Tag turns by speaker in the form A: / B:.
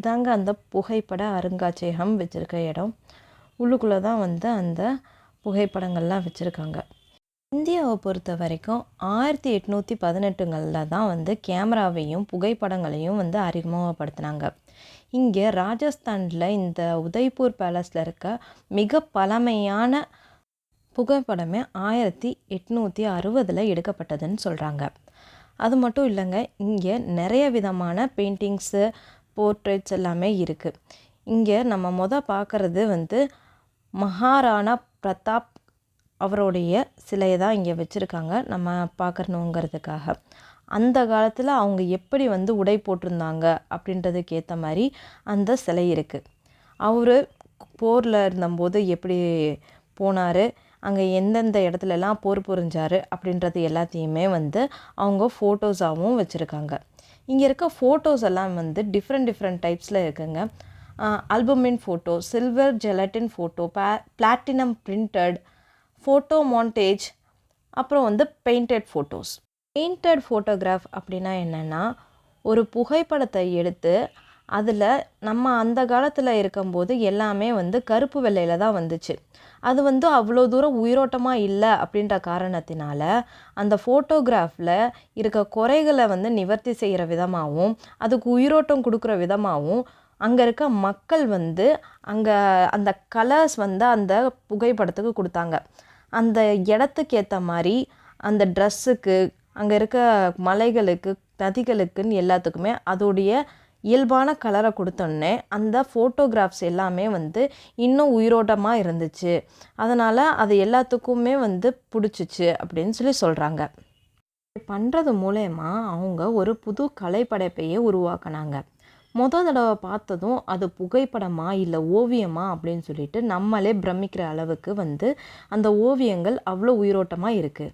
A: இதாங்க அந்த புகைப்பட அருங்காட்சியகம் வச்சுருக்க இடம். உள்ளுக்குள்ளே தான் வந்து அந்த புகைப்படங்கள்லாம் வச்சுருக்காங்க. இந்தியாவை பொறுத்த வரைக்கும் 1818களில் தான் வந்து கேமராவையும் புகைப்படங்களையும் வந்து அறிமுகப்படுத்தினாங்க. இங்கே ராஜஸ்தானில் இந்த உதய்பூர் பேலஸில் இருக்க மிக பழமையான புகைப்படமே 1860 எடுக்கப்பட்டதுன்னு சொல்கிறாங்க. அது மட்டும் இல்லைங்க, இங்கே நிறைய விதமான பெயிண்டிங்ஸு, போர்ட்ரேட்ஸ் எல்லாமே இருக்குது. இங்கே நம்ம பார்க்குறது வந்து மகாராணா பிரதாப் அவருடைய சிலையை தான் இங்கே வச்சுருக்காங்க நம்ம பார்க்கணுங்கிறதுக்காக. அந்த காலத்தில் அவங்க எப்படி வந்து உடை போட்டிருந்தாங்க அப்படின்றதுக்கு ஏற்ற மாதிரி அந்த சிலை இருக்குது. அவர் போரில் இருந்தபோது எப்படி போனார், அங்கே எந்தெந்த இடத்துலலாம் போர் புரிஞ்சார் அப்படின்றது எல்லாத்தையுமே வந்து அவங்க ஃபோட்டோஸாகவும் வச்சுருக்காங்க. இங்கே இருக்க ஃபோட்டோஸ் எல்லாம் வந்து டிஃப்ரெண்ட் டைப்ஸில் இருக்குங்க. Albumin photo, silver gelatin photo, platinum printed photo montage, அப்புறம் வந்து பெயிண்டட் ஃபோட்டோஸ். பெயிண்டட் ஃபோட்டோகிராஃப் அப்படின்னா என்னென்னா, ஒரு புகைப்படத்தை எடுத்து அதில் நம்ம அந்த காலத்தில் இருக்கும்போது எல்லாமே வந்து கருப்பு வெள்ளையில் தான் வந்துச்சு. அது வந்து அவ்வளோ தூரம் உயிரோட்டமாக இல்லை அப்படின்ற காரணத்தினால அந்த ஃபோட்டோகிராஃபில் இருக்க குறைகளை வந்து நிவர்த்தி செய்கிற விதமாகவும் அதுக்கு உயிரோட்டம் கொடுக்குற விதமாகவும் அங்கே இருக்க மக்கள் வந்து அங்கே அந்த கலர்ஸ் வந்து அந்த புகைப்படத்துக்கு கொடுத்தாங்க. அந்த இடத்துக்கு ஏற்ற மாதிரி அந்த ட்ரெஸ்ஸுக்கு, அங்கே இருக்க மலைகளுக்கு, நதிகளுக்குன்னு எல்லாத்துக்குமே அதோடைய இயல்பான கலரை கொடுத்தோன்னே அந்த ஃபோட்டோகிராஃப்ஸ் எல்லாமே வந்து இன்னும் உயிரோட்டமாக இருந்துச்சு. அதனால் அது எல்லாத்துக்குமே வந்து பிடிச்சிச்சு அப்படின்னு சொல்கிறாங்க. பண்ணுறது மூலயமா அவங்க ஒரு புது கலைப்படைப்பையே உருவாக்கினாங்க. தடவை பார்த்ததும் அது புகைப்படமா இல்லை ஓவியமா அப்படின்னு சொல்லிட்டு நம்மளே பிரமிக்கிற அளவுக்கு வந்து அந்த ஓவியங்கள் அவ்வளோ உயிரோட்டமாக இருக்குது.